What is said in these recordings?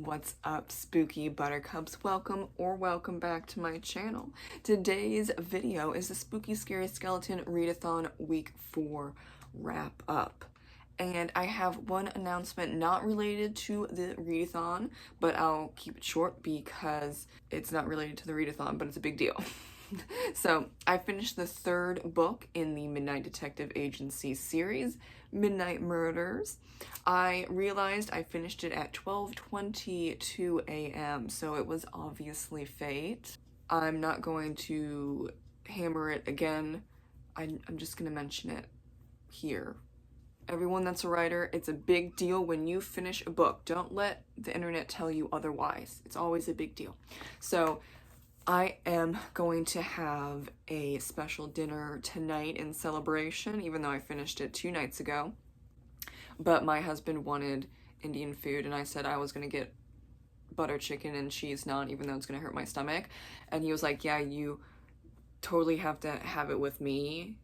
What's up, spooky buttercups? Welcome back to my channel. Today's video is the Spooky Scary Skeleton Readathon Week 4 wrap up. And I have one announcement not related to the Readathon, but I'll keep it short because it's not related to the Readathon, but it's a big deal. So, I finished the third book in the Midnight Detective Agency series, Midnight Murders. I realized I finished it at 12:22 a.m., so it was obviously fate. I'm not going to hammer it again. I'm just going to mention it here. Everyone that's a writer, it's a big deal when you finish a book. Don't let the internet tell you otherwise. It's always a big deal. So, I am going to have a special dinner tonight in celebration, even though I finished it 2 nights ago. But my husband wanted Indian food, and I said I was going to get butter chicken and cheese naan, even though it's going to hurt my stomach. And he was like, yeah, you totally have to have it with me.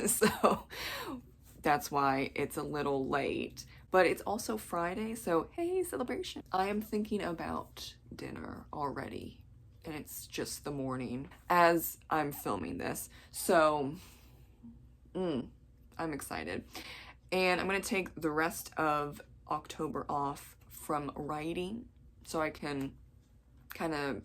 So that's why it's a little late. But it's also Friday, so hey, celebration. I am thinking about dinner already. And it's just the morning as I'm filming this. So, I'm excited. And I'm going to take the rest of October off from writing so I can kind of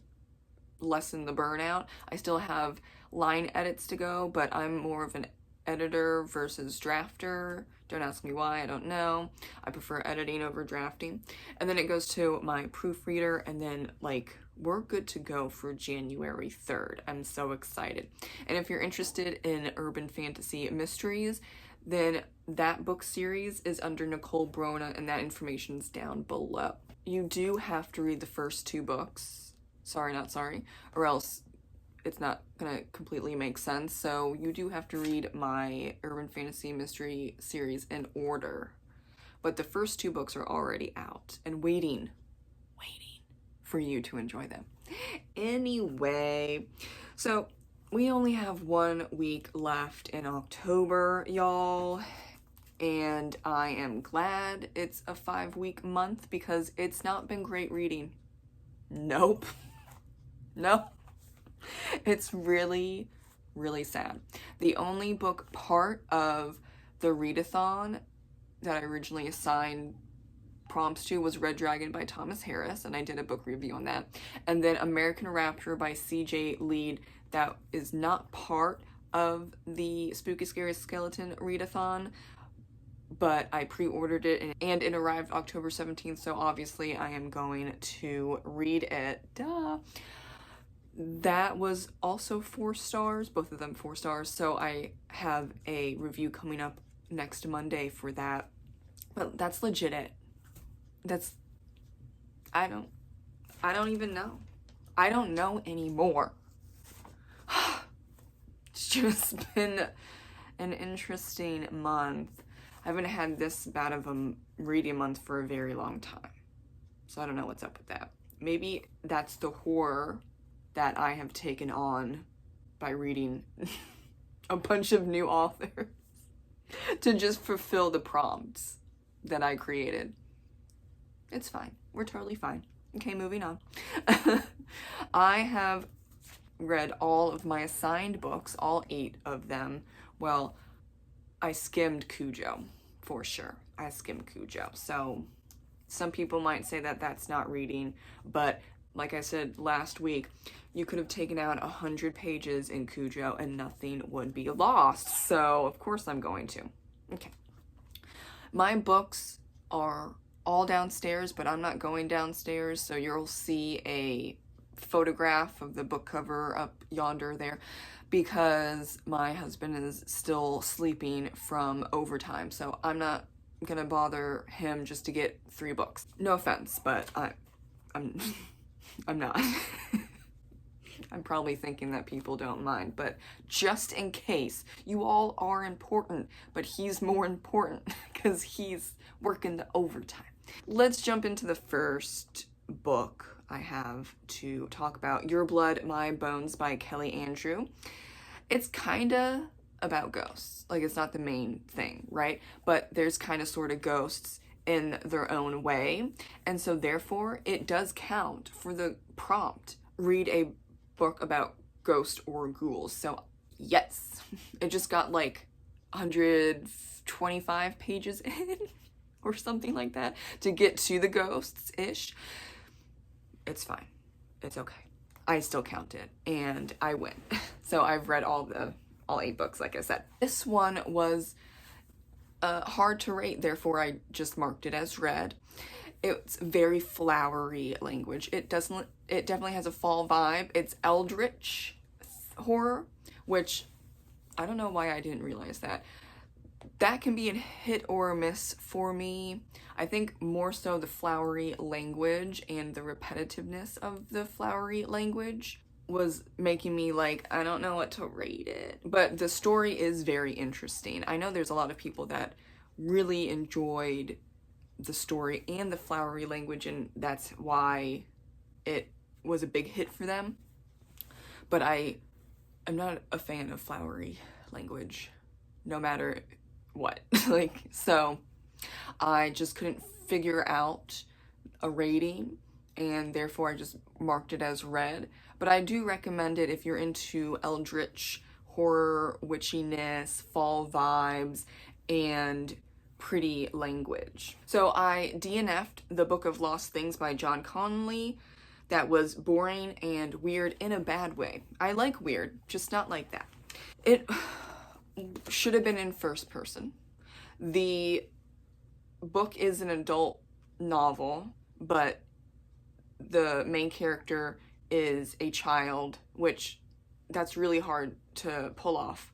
lessen the burnout. I still have line edits to go, but I'm more of an editor versus drafter. Don't ask me why, I don't know. I prefer editing over drafting. And then it goes to my proofreader, and then like we're good to go for January 3rd. I'm so excited. And if you're interested in urban fantasy mysteries, then that book series is under Nicole Brona, and that information is down below. You do have to read the first 2 books. Sorry, not sorry. Or else it's not gonna completely make sense. So you do have to read my urban fantasy mystery series in order. But the first 2 books are already out and waiting for you to enjoy them. Anyway, so we only have 1 week left in October, y'all. And I am glad it's a 5-week month because it's not been great reading. Nope. No. It's really, really sad. The only book part of the Readathon that I originally assigned prompts to was Red Dragon by Thomas Harris, and I did a book review on that. And then American Rapture by C.J. Lead, that is not part of the Spooky Scary Skeleton Readathon, but I pre-ordered it and it arrived October 17th, so obviously I am going to read it. Duh. That was also 4 stars, both of them 4 stars, so I have a review coming up next Monday for that. But that's legit it. I don't even know. I don't know anymore. It's just been an interesting month. I haven't had this bad of a reading month for a very long time. So I don't know what's up with that. Maybe that's the horror that I have taken on by reading a bunch of new authors to just fulfill the prompts that I created. It's fine. We're totally fine. Okay, moving on. I have read all of my assigned books, all 8 of them. Well, I skimmed Cujo, for sure. I skimmed Cujo. So some people might say that that's not reading, but like I said last week, you could have taken out 100 pages in Cujo and nothing would be lost. So of course I'm going to. Okay. My books are all downstairs, but I'm not going downstairs, so you'll see a photograph of the book cover up yonder there because my husband is still sleeping from overtime, so I'm not gonna bother him just to get 3 books. No offense, but I'm not. I'm probably thinking that people don't mind, but just in case, you all are important, but he's more important because he's working the overtime. Let's jump into the first book I have to talk about, Your Blood, My Bones by Kelly Andrew. It's kinda about ghosts. Like, it's not the main thing, right? But there's kind of sort of ghosts in their own way. And so therefore it does count for the prompt. Read a book about ghosts or ghouls. So yes, it just got like 125 pages in or something like that to get to the ghosts-ish. It's fine. It's okay. I still count it and I win. So I've read all 8 books, like I said. This one was hard to rate, therefore I just marked it as read. It's very flowery language. It definitely has a fall vibe. It's eldritch horror, which I don't know why I didn't realize that. That can be a hit or a miss for me. I think more so the flowery language and the repetitiveness of the flowery language was making me like, I don't know what to rate it. But the story is very interesting. I know there's a lot of people that really enjoyed the story and the flowery language, and that's why it was a big hit for them. But I'm not a fan of flowery language, no matter what. Like, so I just couldn't figure out a rating, and therefore I just marked it as read. But I do recommend it if you're into eldritch horror, witchiness, fall vibes, and pretty language. So I DNF'd The Book of Lost Things by John Connolly. That was boring and weird in a bad way. I like weird, just not like that. It should have been in first person. The book is an adult novel, but the main character is a child, which that's really hard to pull off,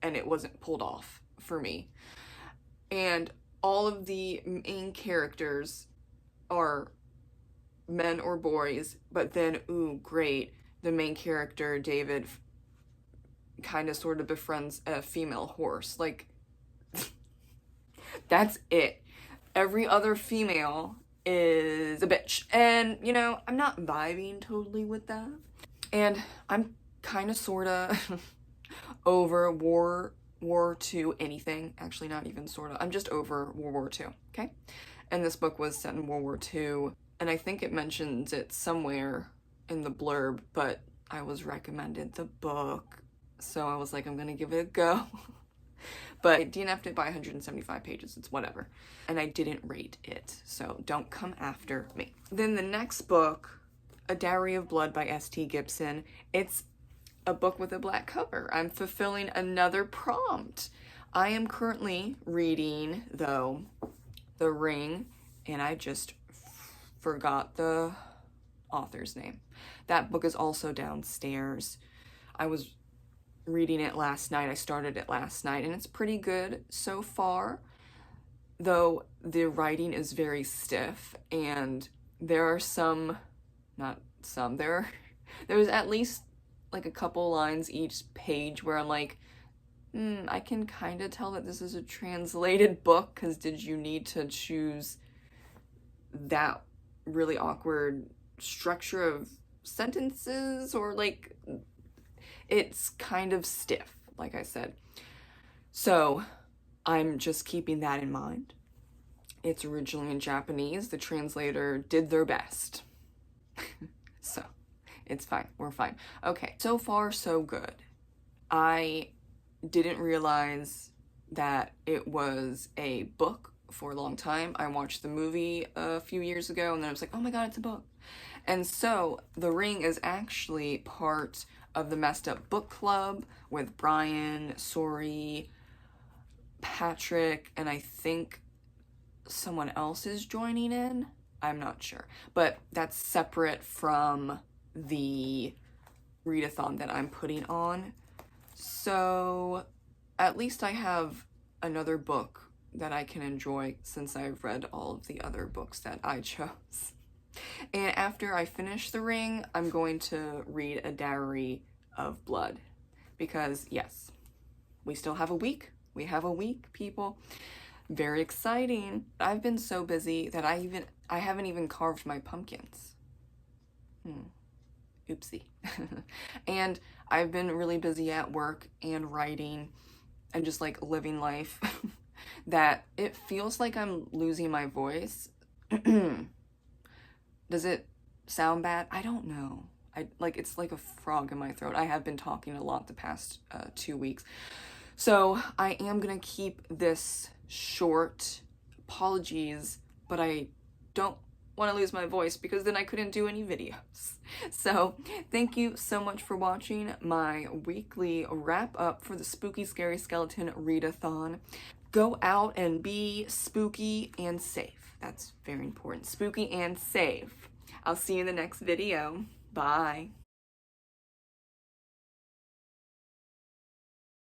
and it wasn't pulled off for me. And all of the main characters are men or boys, but then, ooh, great, the main character, David, kind of sort of befriends a female horse. Like, that's it. Every other female is a bitch. And, you know, I'm not vibing totally with that. And I'm kind of sort of over War II anything. Actually, not even sort of. I'm just over World War II, okay? And this book was set in World War II. And I think it mentions it somewhere in the blurb, but I was recommended the book. So I was like, I'm gonna give it a go. But I DNF'd it by 175 pages, it's whatever. And I didn't rate it, so don't come after me. Then the next book, A Diary of Blood by S.T. Gibson. It's a book with a black cover. I'm fulfilling another prompt. I am currently reading, though, The Ring, and I just forgot the author's name. That book is also downstairs. I was reading it last night. I started it last night, and it's pretty good so far, though the writing is very stiff, and there are there's at least like a couple lines each page where I'm like, I can kind of tell that this is a translated book, because did you need to choose that really awkward structure of sentences? Or like, it's kind of stiff, like I said. So I'm just keeping that in mind. It's originally in Japanese. The translator did their best. So it's fine. We're fine. Okay, so far so good. I didn't realize that it was a book for a long time. I watched the movie a few years ago, and then I was like, oh my god, it's a book. And so The Ring is actually part of the Messed Up Book Club with Brian, Sori, Patrick, and I think someone else is joining in. I'm not sure. But that's separate from the readathon that I'm putting on. So at least I have another book that I can enjoy, since I've read all of the other books that I chose. And after I finish The Ring, I'm going to read A Diary of Blood, because yes, we still have a week. We have a week, people. Very exciting. I've been so busy that I haven't even carved my pumpkins. Oopsie. And I've been really busy at work and writing and just like living life. that it feels like I'm losing my voice. Does it sound bad? I don't know. It's like a frog in my throat. I have been talking a lot the past 2 weeks. So I am gonna keep this short. Apologies, but I don't want to lose my voice because then I couldn't do any videos. So thank you so much for watching my weekly wrap up for the Spooky Scary Skeleton Readathon. Go out and be spooky and safe. That's very important. Spooky and safe. I'll see you in the next video. Bye.